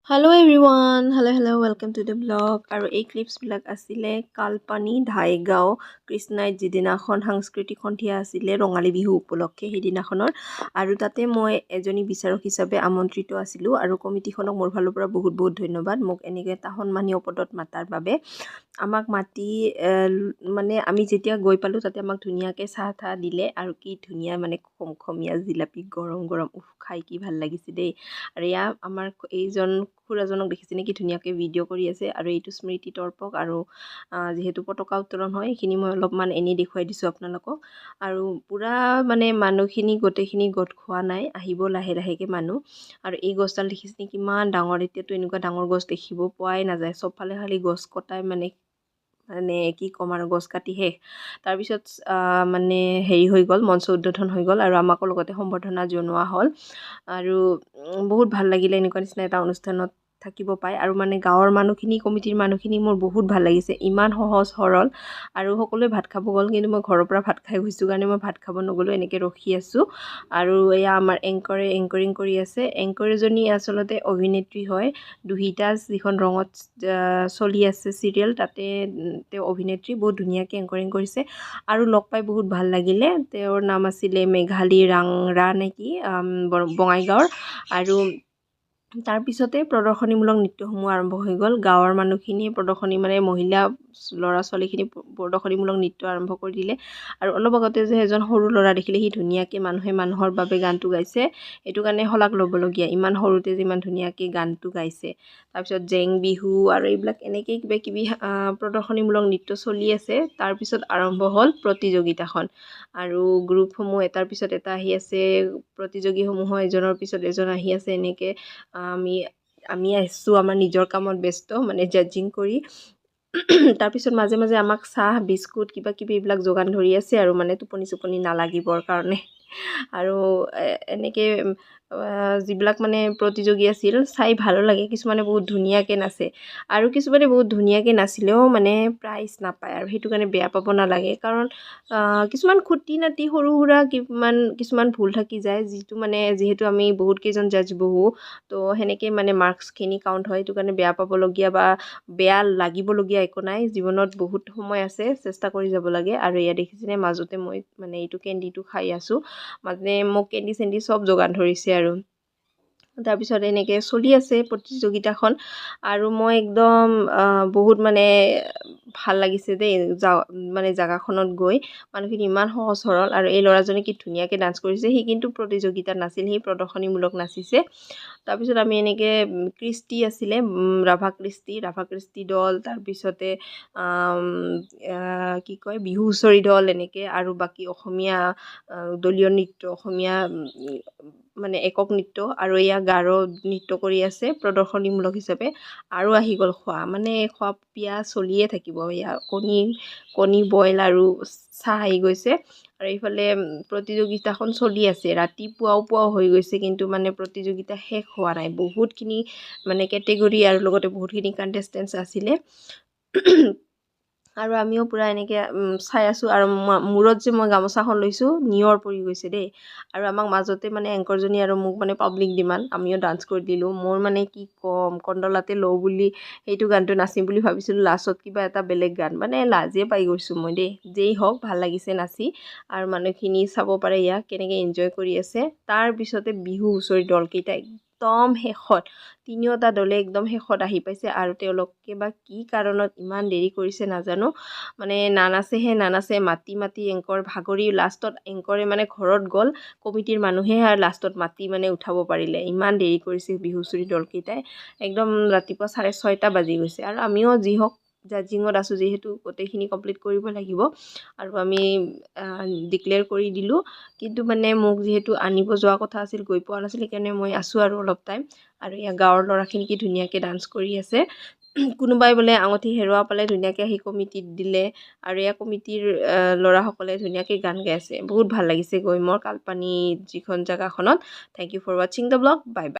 Hello everyone, hello, welcome to the blog. আৰু এই ক্লিপছবিলাক আছিলে কালপানী ধাইগাঁও কৃষ্ণাইত যিদিনাখন সাংস্কৃতিক সন্ধিয়া আছিলে ৰঙালী বিহু উপলক্ষে সেইদিনাখনৰ। আৰু তাতে মই এজনী বিচাৰক হিচাপে আমন্ত্ৰিত আছিলোঁ আৰু কমিটিখনক মোৰ ফালৰ পৰা বহুত বহুত ধন্যবাদ মোক এনেকৈ এটা সন্মানীয় পদত মাতাৰ বাবে। আমাক মাতি মানে আমি যেতিয়া গৈ পালোঁ তাতে আমাক ধুনীয়াকৈ চাহ তাহ দিলে আৰু কি ধুনীয়া মানে খমখমীয়া জিলাপি গৰম গৰম খাই কি ভাল লাগিছে দেই। আৰু এয়া আমাৰ এইজন খুৰাজনক দেখিছে নেকি ধুনীয়াকৈ ভিডিঅ' কৰি আছে আৰু এইটো স্মৃতি তৰ্পক আৰু যিহেতু পতাকা উত্তোলন হয় সেইখিনি মই অলপমান এনেই দেখুৱাই দিছোঁ আপোনালোকক। আৰু পূৰা মানে মানুহখিনি গোটেইখিনি গোট খোৱা নাই, আহিব লাহে লাহেকৈ মানুহ। আৰু এই গছডাল দেখিছেনে কিমান ডাঙৰ, এতিয়াতো এনেকুৱা ডাঙৰ গছ দেখিব পোৱাই নাযায়, চবফালে খালি গছ কটাই মানে কি ক'ম আৰু গছ কাটি শেষ। তাৰপিছত মানে হেৰি হৈ গ'ল, মঞ্চ উদ্বোধন হৈ গ'ল আৰু আমাকো লগতে সম্বৰ্ধনা জনোৱা হ'ল। আৰু বহুত ভাল লাগিলে এনেকুৱা নিচিনা এটা অনুষ্ঠানত থাকিব পায়। আৰু মানে গাঁৱৰ মানুহখিনি কমিটিৰ মানুহখিনি মোৰ বহুত ভাল লাগিছে, ইমান সহজ সৰল। আৰু সকলোৱে ভাত খাব গ'ল কিন্তু মই ঘৰৰ পৰা ভাত খাই গৈছোঁ কাৰণে মই ভাত খাব নগ'লোঁ, এনেকৈ ৰখি আছোঁ। আৰু এয়া আমাৰ এংকৰে এংকৰিং কৰি আছে। এংকৰজনী আচলতে অভিনেত্ৰী হয়, দুহিতা যিখন ৰঙত চলি আছে চিৰিয়েল তাতে তেওঁ অভিনেত্ৰী, বহুত ধুনীয়াকৈ এংকৰিং কৰিছে আৰু লগ পাই বহুত ভাল লাগিলে। তেওঁৰ নাম আছিলে মেঘালী ৰাংৰা নেকি, বঙাইগাঁৱৰ। আৰু তাৰপিছতে প্ৰদৰ্শনীমূলক নৃত্যসমূহ আৰম্ভ হৈ গ'ল। গাঁৱৰ মানুহখিনিয়ে প্ৰদৰ্শনী মানে মহিলা ল'ৰা ছোৱালীখিনি প্ৰদৰ্শনীমূলক নৃত্য আৰম্ভ কৰি দিলে। আৰু অলপ আগতে যে এজন সৰু ল'ৰা দেখিলে, সি ধুনীয়াকৈ মানুহে মানুহৰ বাবে গানটো গাইছে, এইটো কাৰণে শলাগ ল'বলগীয়া, ইমান সৰুতে যে ইমান ধুনীয়াকৈ গানটো গাইছে। তাৰপিছত জেং বিহু আৰু এইবিলাক এনেকেই কিবা কিবি প্ৰদৰ্শনীমূলক নৃত্য চলি আছে। তাৰপিছত আৰম্ভ হ'ল প্ৰতিযোগিতাখন আৰু গ্ৰুপসমূহ এটাৰ পিছত এটা আহি আছে, প্ৰতিযোগীসমূহো এজনৰ পিছত এজন আহি আছে। এনেকৈ আমি আছোঁ আমাৰ নিজৰ কামত ব্যস্ত, মানে জাজিং কৰি। তাৰপিছত মাজে মাজে আমাক চাহ বিস্কুট কিবা কিবি এইবিলাক যোগান ধৰি আছে আৰু মানে টোপনি নালাগিবৰ কাৰণে। আৰু এনেকৈ যিবিলাক মানে প্ৰতিযোগী আছিল চাই ভালো লাগে, কিছুমানে বহুত ধুনীয়াকৈ নাচে আৰু কিছুমানে বহুত ধুনীয়াকৈ নাচিলেও মানে প্ৰাইজ নাপায়। আৰু সেইটো কাৰণে বেয়া পাব নালাগে, কাৰণ কিছুমান খুটি নাটি সৰু সুৰা কিছুমান ভুল থাকি যায়, যিহেতু আমি বহুত কেইজন জাজ বহোঁ, তো সেনেকৈ মানে মাৰ্কছখিনি কাউণ্ট হয়। সেইটো কাৰণে বেয়া পাবলগীয়া বা বেয়া লাগিবলগীয়া একো নাই, জীৱনত বহুত সময় আছে, চেষ্টা কৰি যাব লাগে। আৰু এয়া দেখিছেনে মাজতে মই মানে এইটো কেণ্ডিটো খাই আছোঁ, মানে মোক কেণ্ডি চেণ্ডি চব যোগান ধৰিছে। আৰু তাৰপিছত এনেকৈ চলি আছে প্ৰতিযোগিতাখন। আৰু মই একদম বহুত মানে ভাল লাগিছে দেই, মানে জেগাখনত গৈ মানুহখিনি ইমান সহজ সৰল। আৰু এই ল'ৰাজনে কি ধুনীয়াকৈ ডান্স কৰিছে, সি কিন্তু প্ৰতিযোগিতাত নাছিল, সি প্ৰদৰ্শনীমূলক নাচিছে। তাৰপিছত আমি এনেকৈ কৃষ্টি আছিলে, ৰাভা কৃষ্টি দল, তাৰপিছতে কি কয় বিহু হুঁচৰি দল, এনেকৈ আৰু বাকী অসমীয়া দলীয় নৃত্য, অসমীয়া মানে একক নৃত্য, আৰু এয়া গাৰো নৃত্য কৰি আছে প্ৰদৰ্শনীমূলক হিচাপে। আৰু আহি গ'ল খোৱা পিয়া চলিয়ে থাকিব, এয়া কণী বইল আৰু চাহ আহি গৈছে। আৰু এইফালে প্ৰতিযোগিতাখন চলি আছে, ৰাতিপুৱাও হৈ গৈছে, কিন্তু মানে প্ৰতিযোগিতা শেষ হোৱা নাই। বহুতখিনি মানে কেটেগৰী আৰু লগতে বহুতখিনি কণ্টেষ্টেণ্টছ আছিলে। আৰু আমিও পূৰা এনেকৈ চাই আছোঁ। আৰু মূৰত যে মই গামোচাখন লৈছোঁ, নিয়ৰ পৰি গৈছে দেই। আৰু আমাক মাজতে মানে এংকৰজনী আৰু মোক মানে পাব্লিক ডিমাণ্ড, আমিও ডান্স কৰি দিলোঁ। মোৰ মানে কি ক'ম, কণ্ডলাতে লওঁ বুলি সেইটো গানটো নাচিম বুলি ভাবিছিলোঁ, লাষ্টত কিবা এটা বেলেগ গান, মানে লাজে পাই গৈছোঁ মই দেই। যেই হওক ভাল লাগিছে নাচি। আৰু মানুহখিনি চাব পাৰে ইয়াক কেনেকৈ এনজয় কৰি আছে। তাৰপিছতে বিহু হুঁচৰি দলকেইটা একদম শেষত, তিনিওটা দলে একদম শেষত আহি পাইছে। আৰু তেওঁলোকে বা কি কাৰণত ইমান দেৰি কৰিছে নাজানো, মানে নানাচে, মাতি এংকৰ ভাগৰি লাষ্টত এংকৰে মানে ঘৰত গ'ল, কমিটিৰ মানুহে আৰু লাষ্টত মাতি মানে উঠাব পাৰিলে। ইমান দেৰি কৰিছে বিহু হুঁচৰি দলকেইটাই, একদম ৰাতিপুৱা 6:30 বাজি গৈছে। আৰু আমিও যি হওক জাজিঙত আছোঁ যিহেতু গোটেইখিনি কমপ্লিট কৰিব লাগিব, আৰু আমি ডিক্লেয়াৰ কৰি দিলোঁ। কিন্তু মানে মোক যিহেতু আনিব যোৱা কথা আছিল, গৈ পোৱা নাছিল, সেইকাৰণে মই আছোঁ আৰু অলপ টাইম। আৰু ইয়াৰ গাঁৱৰ ল'ৰাখিনি কি ধুনীয়াকৈ ডান্স কৰি আছে। কোনোবাই বোলে আঙুঠি হেৰুৱা পালে ধুনীয়াকৈ আহি কমিটিত দিলে। আৰু এয়া কমিটিৰ ল'ৰাসকলে ধুনীয়াকৈ গান গাই আছে, বহুত ভাল লাগিছে গৈ মোৰ কালপানী যিখন জেগাখনত। থেংক ইউ ফৰ ৱাচিং দ্য ব্লগ, বাই বাই।